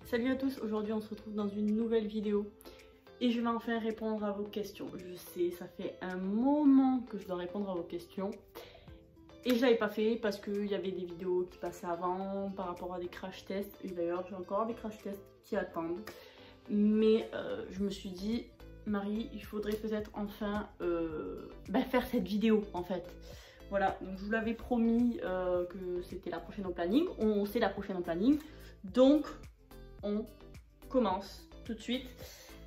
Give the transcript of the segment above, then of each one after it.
Salut à tous, aujourd'hui on se retrouve dans une nouvelle vidéo et je vais enfin répondre à vos questions. Je sais, ça fait un moment que je dois répondre à vos questions et je l'avais pas fait parce qu'il y avait des vidéos qui passaient avant par rapport à des crash tests. Et d'ailleurs j'ai encore des crash tests qui attendent, mais je me suis dit, Marie, il faudrait peut-être enfin faire cette vidéo en fait. Voilà, donc je vous l'avais promis que c'était la prochaine au planning. C'est la prochaine au planning, donc on commence tout de suite.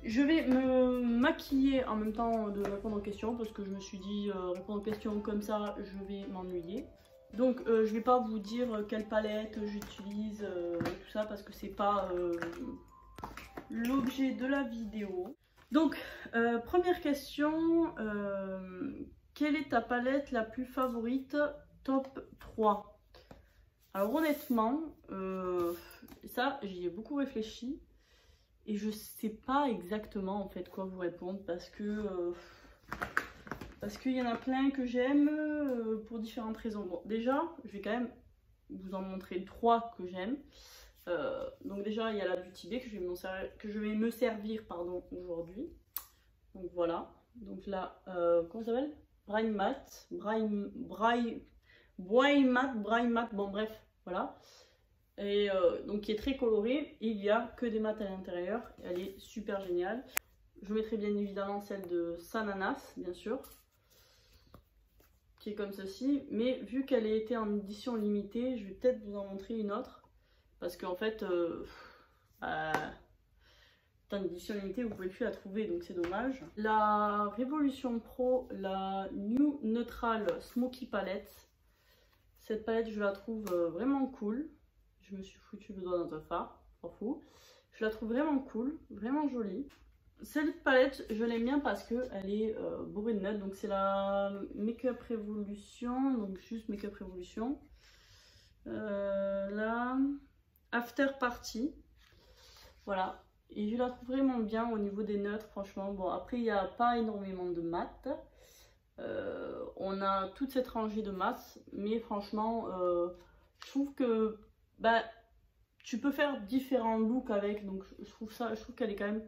Je vais me maquiller en même temps de répondre aux questions parce que je me suis dit répondre aux questions comme ça je vais m'ennuyer. Donc je vais pas vous dire quelle palette j'utilise, tout ça, parce que c'est pas l'objet de la vidéo. Donc première question, quelle est ta palette la plus favorite top 3? Alors honnêtement, ça j'y ai beaucoup réfléchi et je sais pas exactement en fait quoi vous répondre parce qu'il y en a plein que j'aime pour différentes raisons. Bon, déjà je vais quand même vous en montrer 3 que j'aime. Donc déjà il y a la Beauty Bay que je vais me servir aujourd'hui. Donc voilà, donc là comment ça s'appelle? Bright Matte, bon bref, voilà. Et donc qui est très colorée, il y a que des maths à l'intérieur, elle est super géniale. Je mettrai bien évidemment celle de Sananas, bien sûr, qui est comme ceci, mais vu qu'elle a été en édition limitée, je vais peut-être vous en montrer une autre, parce qu'en fait, en édition limitée, vous pouvez plus la trouver, donc c'est dommage. La Révolution Pro, la New Neutral Smoky Palette. Cette palette, je la trouve vraiment cool. Je me suis foutu le doigt dans un phare, s'en fout. Je la trouve vraiment cool, vraiment jolie. Cette palette, je l'aime bien parce qu'elle est bourrée de notes. Donc c'est la Makeup Revolution, donc juste Makeup Revolution. La After Party, voilà. Et je la trouve vraiment bien au niveau des neutres, franchement. Bon, après, il n'y a pas énormément de mat. On a toute cette rangée de mat, mais franchement, je trouve que tu peux faire différents looks avec. Donc, je trouve qu'elle est quand même.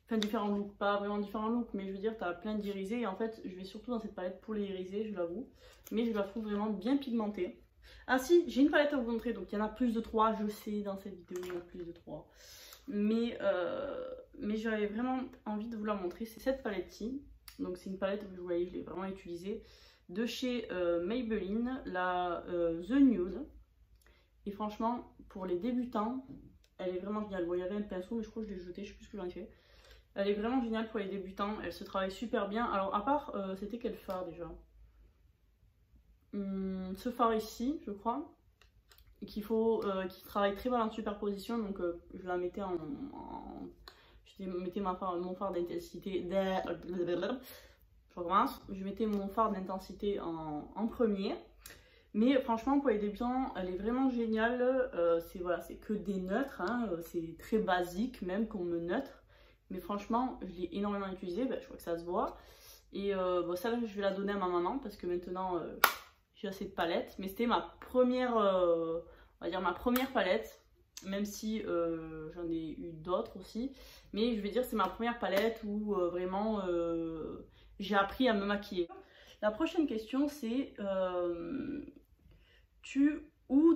Enfin, différents looks, pas vraiment différents looks, mais je veux dire, tu as plein d'irisés. Et en fait, je vais surtout dans cette palette pour les irisés, je l'avoue. Mais je la trouve vraiment bien pigmentée. Ah si, j'ai une palette à vous montrer, donc il y en a plus de 3, je sais, dans cette vidéo, il y en a plus de 3. Mais j'avais vraiment envie de vous la montrer, c'est cette palette-ci. Donc c'est une palette, vous voyez, je l'ai vraiment utilisée, de chez Maybelline, la The Nude. Et franchement, pour les débutants, elle est vraiment géniale. Bon, il y avait un pinceau, mais je crois que je l'ai jeté, je sais plus ce que j'en ai fait. Elle est vraiment géniale pour les débutants, elle se travaille super bien. Alors à part, c'était quel fard déjà? Ce fard ici, je crois. Qui travaille très mal en superposition, donc je la mettais je mettais mon fard d'intensité, je recommence, je mettais mon fard d'intensité en premier, mais franchement pour les débutants elle est vraiment géniale. C'est que des neutres, hein, c'est très basique même comme neutre, mais franchement je l'ai énormément utilisé, je crois que ça se voit. Et bon, ça je vais la donner à ma maman parce que maintenant j'ai assez de palettes, mais c'était ma première, on va dire ma première palette, même si j'en ai eu d'autres aussi, mais je vais dire c'est ma première palette où vraiment j'ai appris à me maquiller. La prochaine question c'est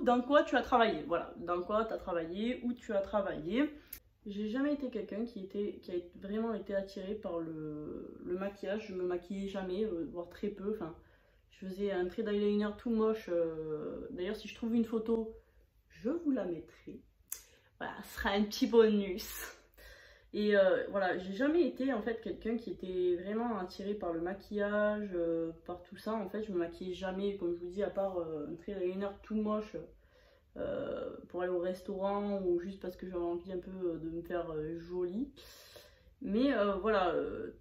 dans quoi tu as travaillé, voilà, dans quoi tu as travaillé, où tu as travaillé. J'ai jamais été quelqu'un qui a vraiment été attiré par le maquillage, je me maquillais jamais, voire très peu, enfin. Je faisais un trait d'eyeliner tout moche. D'ailleurs, si je trouve une photo, je vous la mettrai. Voilà, ce sera un petit bonus. Et voilà, j'ai jamais été en fait quelqu'un qui était vraiment attiré par le maquillage, par tout ça. En fait, je me maquillais jamais, comme je vous dis, à part un trait d'eyeliner tout moche pour aller au restaurant ou juste parce que j'avais envie un peu de me faire jolie. Mais voilà,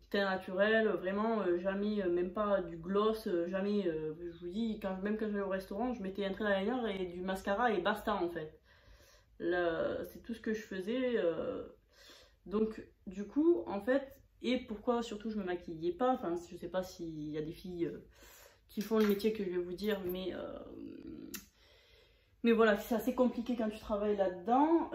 teint naturel, vraiment jamais, même pas du gloss, jamais, je vous dis, même quand j'allais au restaurant, je mettais un trait d'eyeliner et du mascara et basta en fait. C'est tout ce que je faisais. Donc du coup, en fait, et pourquoi surtout je me maquillais pas, enfin je sais pas s'il y a des filles qui font le métier que je vais vous dire, mais Mais voilà, c'est assez compliqué quand tu travailles là-dedans.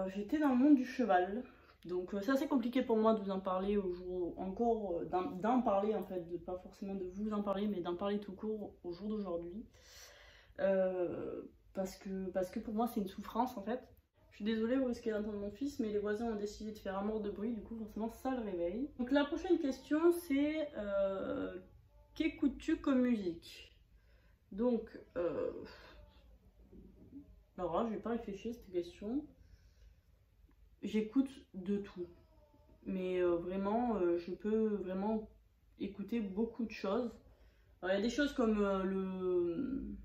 J'étais dans le monde du cheval. Donc c'est assez compliqué pour moi de vous en parler au jour, encore d'en parler en fait, pas forcément de vous en parler, mais d'en parler tout court au jour d'aujourd'hui. Parce que pour moi c'est une souffrance en fait. Je suis désolée, vous risquez d'entendre mon fils, mais les voisins ont décidé de faire un mort de bruit, du coup forcément ça le réveille. Donc la prochaine question c'est qu'écoutes-tu comme musique? Donc alors là je vais pas réfléchir à cette question. J'écoute de tout, mais vraiment je peux vraiment écouter beaucoup de choses. Alors, il y a des choses comme le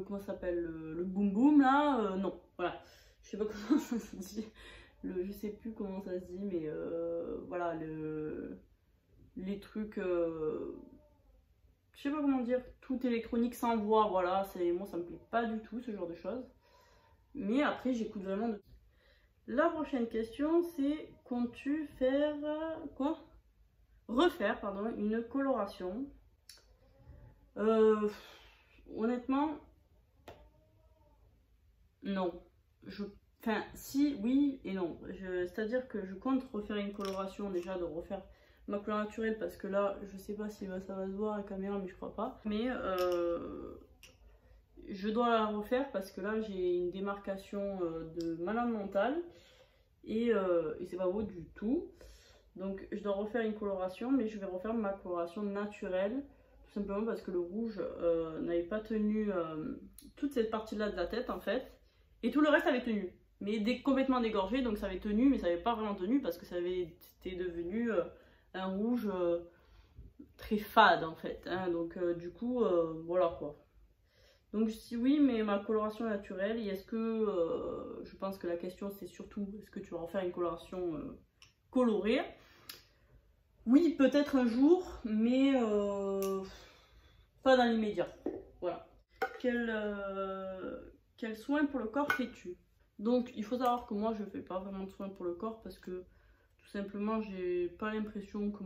comment ça s'appelle, le boom boom là, non, voilà, je sais pas comment ça se dit, je sais plus comment ça se dit, mais voilà, les trucs, je sais pas comment dire, tout électronique sans voix, voilà, moi ça me plaît pas du tout ce genre de choses. Mais après j'écoute vraiment de... La prochaine question c'est, comptes-tu faire quoi? Refaire pardon, une coloration? Honnêtement non. Enfin si, oui et non. C'est-à-dire que je compte refaire une coloration, déjà de refaire ma couleur naturelle, parce que là je sais pas si ça va se voir à la caméra, mais je crois pas. Mais je dois la refaire parce que là j'ai une démarcation de malade mentale et c'est pas beau du tout. Donc je dois refaire une coloration, mais je vais refaire ma coloration naturelle, tout simplement parce que le rouge n'avait pas tenu toute cette partie là de la tête en fait, et tout le reste avait tenu, mais complètement dégorgé, donc ça avait tenu, mais ça n'avait pas vraiment tenu parce que c'était devenu un rouge très fade en fait, hein. Donc du coup voilà quoi. Donc je dis oui, mais ma coloration naturelle. Et est-ce que je pense que la question c'est surtout, est-ce que tu vas refaire une coloration colorée? Oui, peut-être un jour, mais pas dans l'immédiat. Voilà. Quel soin pour le corps fais-tu? Donc il faut savoir que moi je fais pas vraiment de soins pour le corps parce que tout simplement j'ai pas l'impression que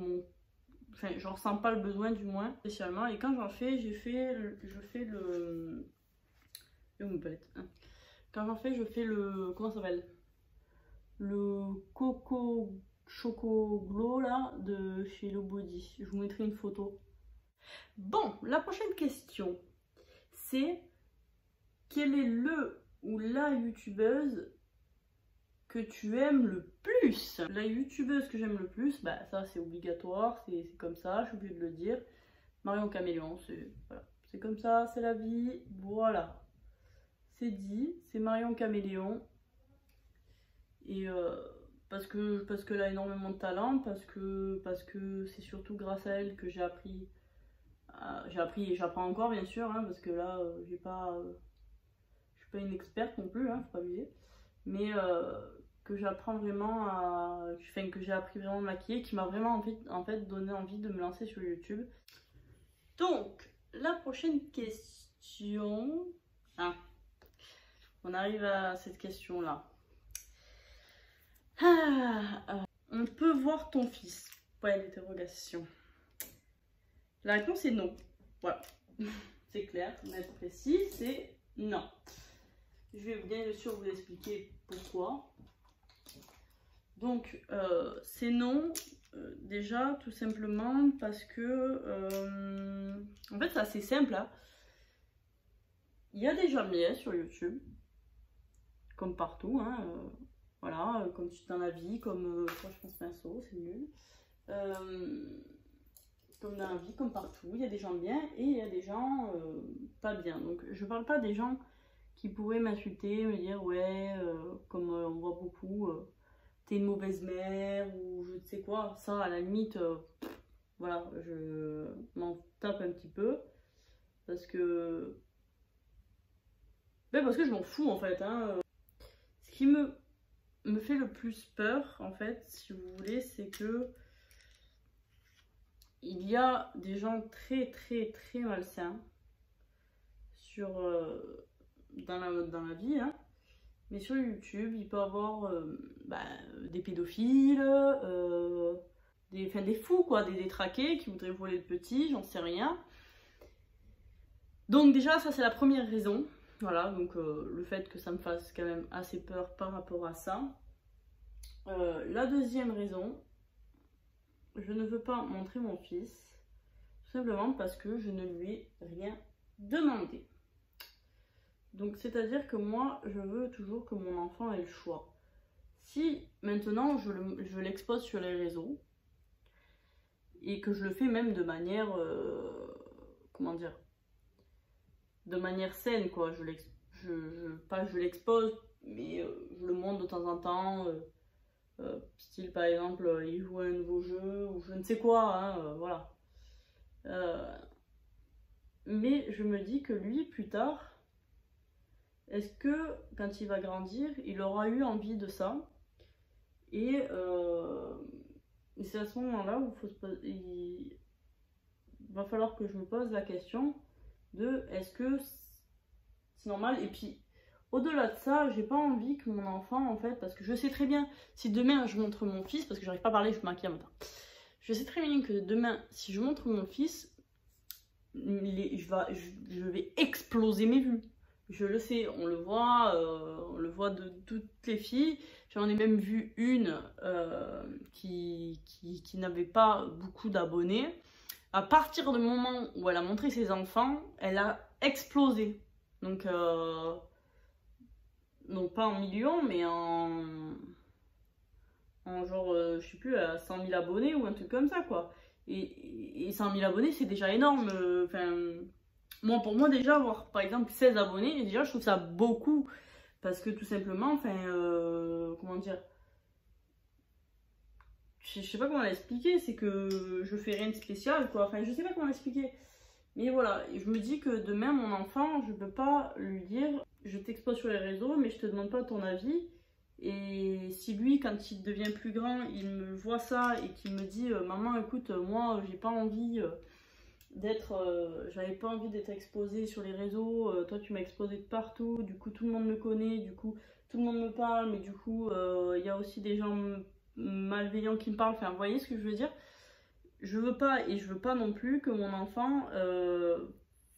enfin, j'en ressens pas le besoin du moins spécialement, et quand j'en fais, je fais le quand j'en fais, je fais le, comment ça s'appelle, le Coco Choco Glow là de chez Hello Body. Je vous mettrai une photo. Bon, la prochaine question c'est, quel est le ou la youtubeuse que tu aimes le plus? La youtubeuse que j'aime le plus, bah ça c'est obligatoire, c'est comme ça, je suis obligée de le dire. Marion Caméléon, c'est voilà, c'est comme ça, c'est la vie, voilà. C'est dit, c'est Marion Caméléon. Et parce qu'elle a énormément de talent, parce que c'est surtout grâce à elle que j'ai appris et j'apprends encore bien sûr, hein, parce que là je suis pas une experte non plus, hein, faut pas abuser, mais que j'apprends vraiment enfin que j'ai appris vraiment à maquiller, qui m'a vraiment en fait donné envie de me lancer sur YouTube. Donc la prochaine question, ah, on arrive à cette question là. On peut voir ton fils? Point d'interrogation. La réponse est non. Voilà. C'est clair, net, précis, c'est non. Je vais bien sûr vous expliquer pourquoi. Donc, c'est non. Déjà, tout simplement parce que... en fait, c'est assez simple. Hein. Il y a des gens bien sur YouTube. Comme partout. Hein, voilà, comme dans la vie, comme... moi, je pense pinceau, c'est nul. Comme dans la vie, comme partout, il y a des gens bien et il y a des gens pas bien. Donc je parle pas des gens qui pourraient m'insulter, me dire ouais, comme on voit beaucoup, t'es une mauvaise mère ou je ne sais quoi. Ça à la limite, voilà, je m'en tape un petit peu parce que je m'en fous en fait. Hein. Ce qui me fait le plus peur en fait, si vous voulez, c'est que il y a des gens très malsains sur, dans la vie, hein. Mais sur YouTube, il peut y avoir des pédophiles, des fous quoi, des détraqués qui voudraient voler le petit, j'en sais rien. Donc déjà, ça c'est la première raison. Voilà, donc le fait que ça me fasse quand même assez peur par rapport à ça. La deuxième raison, je ne veux pas montrer mon fils, tout simplement parce que je ne lui ai rien demandé. Donc c'est-à-dire que moi, je veux toujours que mon enfant ait le choix. Si maintenant je l'expose sur les réseaux, et que je le fais même de manière, comment dire, de manière saine, quoi. Pas je l'expose, mais je le montre de temps en temps. Style par exemple, il joue à un nouveau jeu ou je ne sais quoi, hein, voilà. Mais je me dis que lui, plus tard, est-ce que quand il va grandir, il aura eu envie de ça? Et c'est à ce moment-là où il va falloir que je me pose la question de est-ce que c'est normal? Et puis au-delà de ça, j'ai pas envie que mon enfant, en fait, parce que je sais très bien, si demain je montre mon fils, parce que j'arrive pas à parler, je me maquille un matin, je sais très bien que demain, si je montre mon fils, je vais exploser mes vues. Je le sais, on le voit de toutes les filles. J'en ai même vu une qui n'avait pas beaucoup d'abonnés. À partir du moment où elle a montré ses enfants, elle a explosé. Donc, non pas en millions, mais en genre, je sais plus, à 100 000 abonnés ou un truc comme ça, quoi. Et 100 000 abonnés, c'est déjà énorme. Enfin, moi, pour moi, déjà, avoir par exemple 16 abonnés, déjà, je trouve ça beaucoup. Parce que tout simplement, enfin, comment dire, je sais pas comment l'expliquer, c'est que je fais rien de spécial, quoi. Enfin, je sais pas comment l'expliquer. Mais voilà, je me dis que demain, mon enfant, je peux pas lui dire, je t'expose sur les réseaux, mais je te demande pas ton avis. Et si lui, quand il devient plus grand, il me voit ça et qu'il me dit maman, écoute, moi, j'ai pas envie j'avais pas envie d'être exposée sur les réseaux, toi tu m'as exposée de partout, du coup tout le monde me connaît, du coup tout le monde me parle, mais du coup il y a aussi des gens malveillants qui me parlent, enfin vous voyez ce que je veux dire? Je veux pas, et je veux pas non plus que mon enfant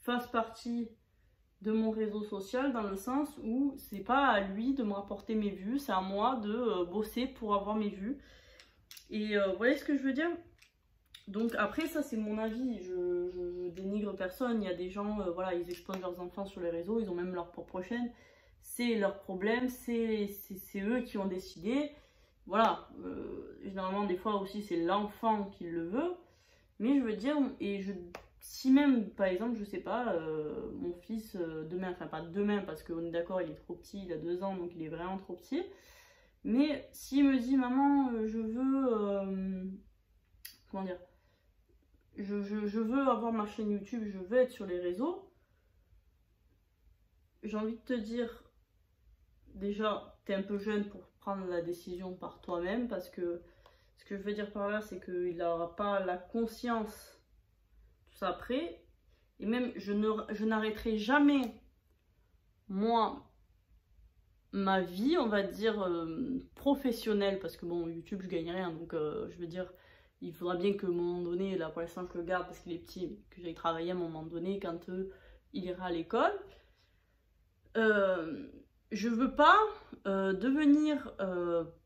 fasse partie de mon réseau social, dans le sens où c'est pas à lui de me rapporter mes vues, c'est à moi de bosser pour avoir mes vues. Et vous voyez ce que je veux dire? Donc après, ça c'est mon avis, je dénigre personne. Il y a des gens, voilà, ils exposent leurs enfants sur les réseaux, ils ont même leur propre chaîne, c'est leur problème, c'est eux qui ont décidé. Voilà, généralement des fois aussi c'est l'enfant qui le veut, mais je veux dire, si même par exemple, je sais pas, mon fils demain, enfin pas demain parce qu'on est d'accord, il est trop petit, il a 2 ans, donc il est vraiment trop petit, mais s'il me dit maman, je veux, comment dire, je veux avoir ma chaîne YouTube, je veux être sur les réseaux, j'ai envie de te dire, déjà, t'es un peu jeune pour prendre la décision par toi-même, parce que ce que je veux dire par là, c'est qu'il n'aura pas la conscience, tout ça après, et même je n'arrêterai jamais, moi, ma vie, on va dire, professionnelle, parce que bon, YouTube, je gagne rien, donc je veux dire, il faudra bien que, à un moment donné, là pour l'instant je le garde parce qu'il est petit, que j'aille travailler à un moment donné quand il ira à l'école. Je veux pas devenir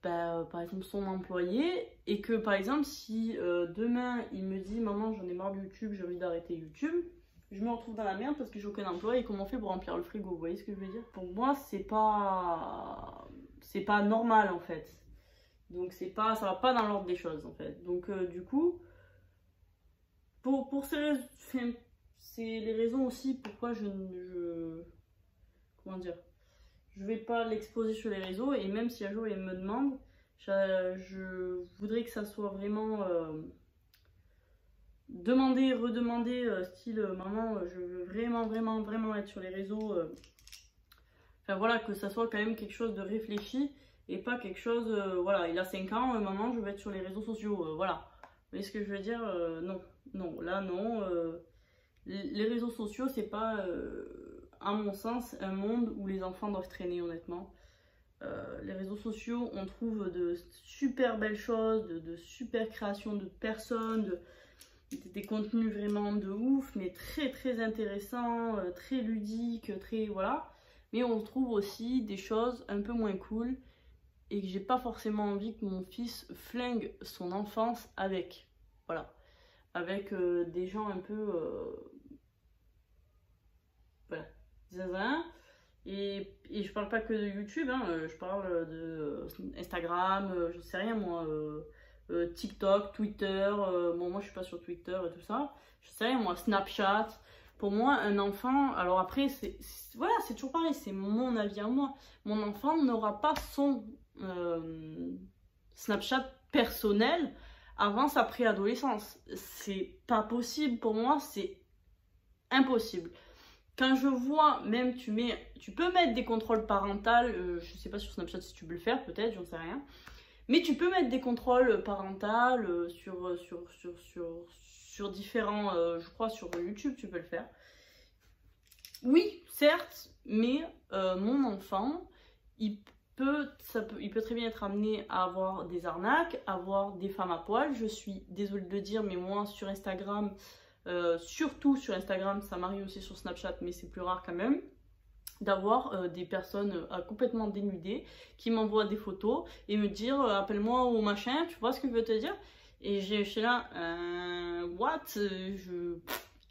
par exemple son employé, et que par exemple si demain il me dit maman j'en ai marre de YouTube, j'ai envie d'arrêter YouTube, je me retrouve dans la merde parce que j'ai aucun emploi et comment on fait pour remplir le frigo, vous voyez ce que je veux dire? Pour moi c'est pas normal en fait. Donc ça va pas dans l'ordre des choses en fait. Donc du coup, pour ces raisons, c'est les raisons aussi pourquoi comment dire, je vais pas l'exposer sur les réseaux, et même si un jour il me demande, je voudrais que ça soit vraiment demander, redemander, style maman, je veux vraiment être sur les réseaux. Enfin voilà, que ça soit quand même quelque chose de réfléchi et pas quelque chose, voilà, il a 5 ans, maman, je vais être sur les réseaux sociaux, voilà. Vous voyez ce que je veux dire? Non, non, là non. Les réseaux sociaux, c'est pas, à mon sens, un monde où les enfants doivent traîner, honnêtement. Les réseaux sociaux, on trouve de super belles choses, de super créations de personnes, des contenus vraiment de ouf, mais très intéressants, très ludiques, très voilà. Mais on trouve aussi des choses un peu moins cool et que j'ai pas forcément envie que mon fils flingue son enfance avec. Voilà. Avec des gens un peu voilà, zinzin. Et je parle pas que de YouTube, hein, je parle de Instagram, je sais rien moi, TikTok, Twitter, bon moi je suis pas sur Twitter et tout ça, je sais rien moi, Snapchat. Pour moi, un enfant, alors après, voilà, c'est toujours pareil, c'est mon avis à moi. Mon enfant n'aura pas son Snapchat personnel avant sa préadolescence. C'est pas possible pour moi, c'est impossible. Quand je vois, même tu peux mettre des contrôles parentaux, je sais pas sur Snapchat si tu peux le faire, peut-être, j'en sais rien. Mais tu peux mettre des contrôles parentaux sur différents, je crois sur YouTube tu peux le faire. Oui, certes, mais mon enfant, il peut très bien être amené à avoir des arnaques, à avoir des femmes à poil. Je suis désolée de le dire, mais moi sur Instagram, surtout sur Instagram, ça m'arrive aussi sur Snapchat, mais c'est plus rare quand même, d'avoir des personnes complètement dénudées qui m'envoient des photos et me dire appelle-moi au machin, tu vois ce que je veux te dire? Et je suis là, what?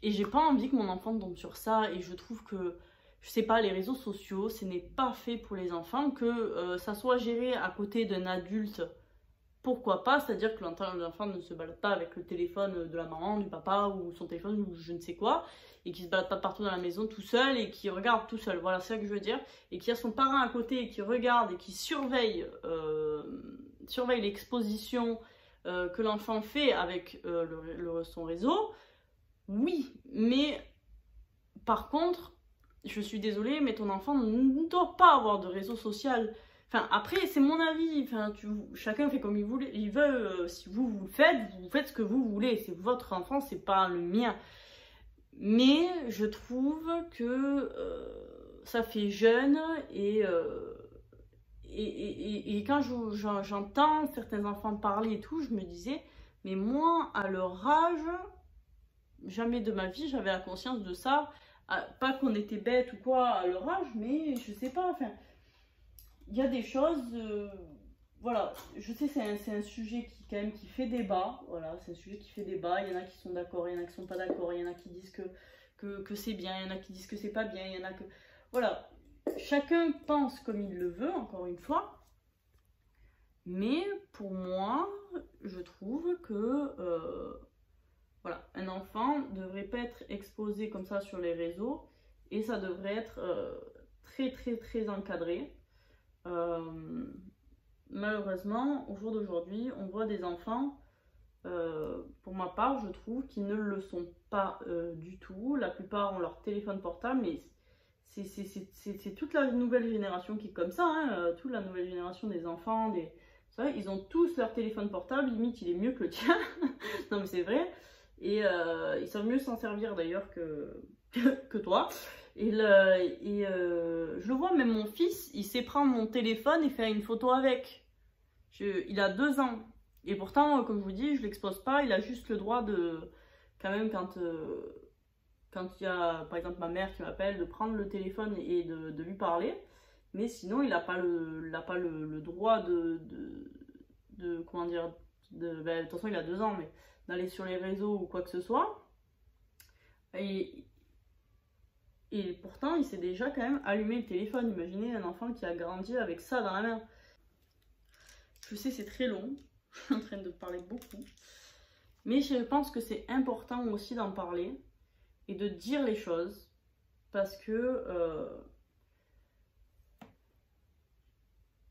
Et j'ai pas envie que mon enfant tombe sur ça, et je trouve que, je sais pas, les réseaux sociaux, ce n'est pas fait pour les enfants, que ça soit géré à côté d'un adulte. Pourquoi pas, c'est-à-dire que l'enfant ne se balade pas avec le téléphone de la maman, du papa ou son téléphone ou je ne sais quoi, et qui se balade pas partout dans la maison tout seul et qui regarde tout seul, voilà, c'est ça que je veux dire, et qui a son parent à côté et qui regarde et qui surveille l'exposition que l'enfant fait avec son réseau. Oui, mais par contre, je suis désolée, mais ton enfant ne doit pas avoir de réseau social. Enfin, après, c'est mon avis. Enfin, chacun fait comme il veut. Si vous le faites, vous faites ce que vous voulez. C'est votre enfant, c'est pas le mien. Mais je trouve que ça fait jeune et quand j'entends certains enfants parler et tout, je me disais, mais moi, à leur âge, jamais de ma vie, j'avais la conscience de ça. Pas qu'on était bête ou quoi à leur âge, mais je sais pas, enfin, il y a des choses, voilà, je sais c'est un sujet qui quand même qui fait débat, voilà, c'est un sujet qui fait débat, il y en a qui sont d'accord, il y en a qui sont pas d'accord, il y en a qui disent que c'est bien, il y en a qui disent que c'est pas bien, il y en a que, voilà, chacun pense comme il le veut, encore une fois, mais pour moi, je trouve que, voilà, un enfant ne devrait pas être exposé comme ça sur les réseaux et ça devrait être très encadré. Malheureusement, au jour d'aujourd'hui, on voit des enfants, pour ma part, je trouve, qui ne le sont pas du tout. La plupart ont leur téléphone portable, mais c'est toute la nouvelle génération qui est comme ça, hein, toute la nouvelle génération des enfants, ils ont tous leur téléphone portable, limite il est mieux que le tien. Non mais c'est vrai. Et ils savent mieux s'en servir d'ailleurs que toi. Et je le vois, même mon fils, il sait prendre mon téléphone et faire une photo avec. Il a 2 ans. Et pourtant, comme je vous dis, je ne l'expose pas. Il a juste le droit de, quand même, quand il y a, par exemple, ma mère qui m'appelle, de prendre le téléphone et de lui parler. Mais sinon, il n'a pas le droit comment dire, ben, de toute façon, il a 2 ans, mais d'aller sur les réseaux ou quoi que ce soit. Et pourtant, il s'est déjà quand même allumé le téléphone. Imaginez un enfant qui a grandi avec ça dans la main. Je sais, c'est très long. Je suis en train de parler beaucoup. Mais je pense que c'est important aussi d'en parler et de dire les choses. Parce que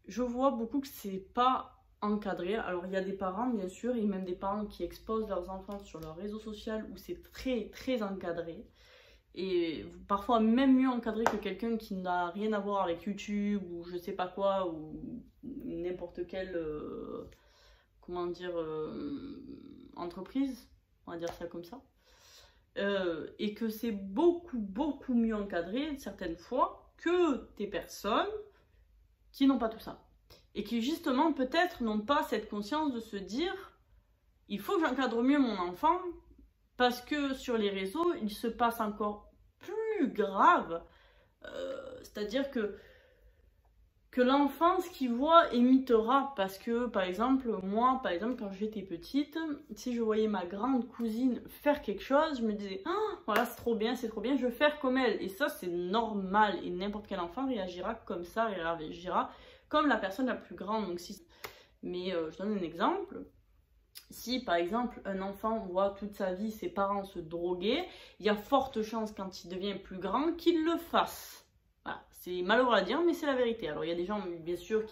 je vois beaucoup que c'est pas encadré. Alors il y a des parents bien sûr, et même des parents qui exposent leurs enfants sur leur réseau social où c'est très encadré. Et parfois même mieux encadré que quelqu'un qui n'a rien à voir avec YouTube ou je sais pas quoi, ou n'importe quelle comment dire entreprise, on va dire ça comme ça. Et que c'est beaucoup mieux encadré certaines fois que des personnes qui n'ont pas tout ça. Et qui justement peut-être n'ont pas cette conscience de se dire il faut que j'encadre mieux mon enfant Parce que sur les réseaux, il se passe encore plus grave. C'est-à-dire que l'enfant, ce qu'il voit, imitera. Parce que, par exemple, moi, quand j'étais petite, si je voyais ma grande cousine faire quelque chose, je me disais, ah, voilà, c'est trop bien, je veux faire comme elle. Et ça, c'est normal. Et n'importe quel enfant réagira comme ça, réagira comme la personne la plus grande. Donc, Mais je donne un exemple. Si, par exemple, un enfant voit toute sa vie ses parents se droguer, il y a forte chance, quand il devient plus grand, qu'il le fasse. Voilà. C'est malheureux à dire, mais c'est la vérité. Alors, il y a des gens, bien sûr,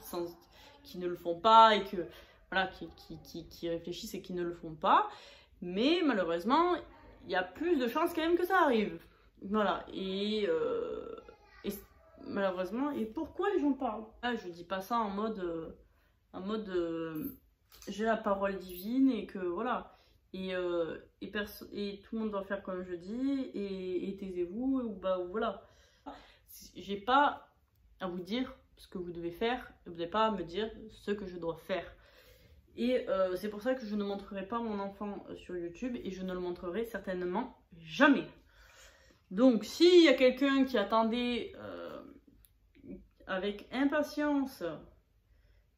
qui ne le font pas et voilà, qui réfléchissent et qui ne le font pas. Mais malheureusement, il y a plus de chances quand même que ça arrive. Voilà. Et malheureusement, et pourquoi les gens parlent? Ah, je dis pas ça en mode j'ai la parole divine et que voilà. Et tout le monde doit faire comme je dis et taisez-vous ou voilà. J'ai pas à vous dire ce que vous devez faire, vous n'avez pas à me dire ce que je dois faire. Et c'est pour ça que je ne montrerai pas mon enfant sur YouTube et je ne le montrerai certainement jamais. Donc s'il y a quelqu'un qui attendait avec impatience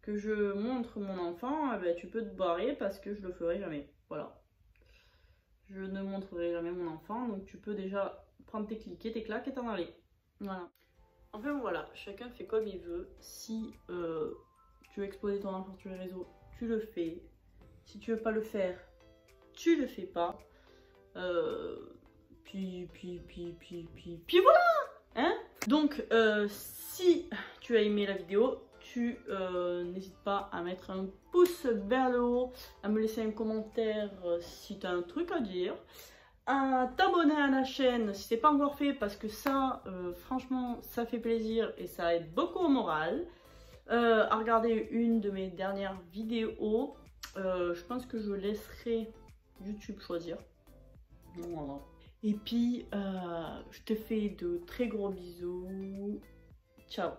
que je montre mon enfant, eh ben, tu peux te barrer parce que je le ferai jamais. Voilà. Je ne montrerai jamais mon enfant, donc tu peux déjà prendre tes cliquets, tes claques et t'en aller. Voilà. Enfin voilà, chacun fait comme il veut. Si tu veux exposer ton enfant sur les réseaux, tu le fais. Si tu veux pas le faire, tu le fais pas. Puis voilà, hein. Donc si tu as aimé la vidéo, tu n'hésites pas à mettre un pouce vers le haut, à me laisser un commentaire si tu as un truc à dire, à t'abonner à la chaîne si c'est pas encore fait parce que ça, franchement, ça fait plaisir et ça aide beaucoup au moral, à regarder une de mes dernières vidéos. Je pense que je laisserai YouTube choisir. Voilà. Et puis, je te fais de très gros bisous. Ciao.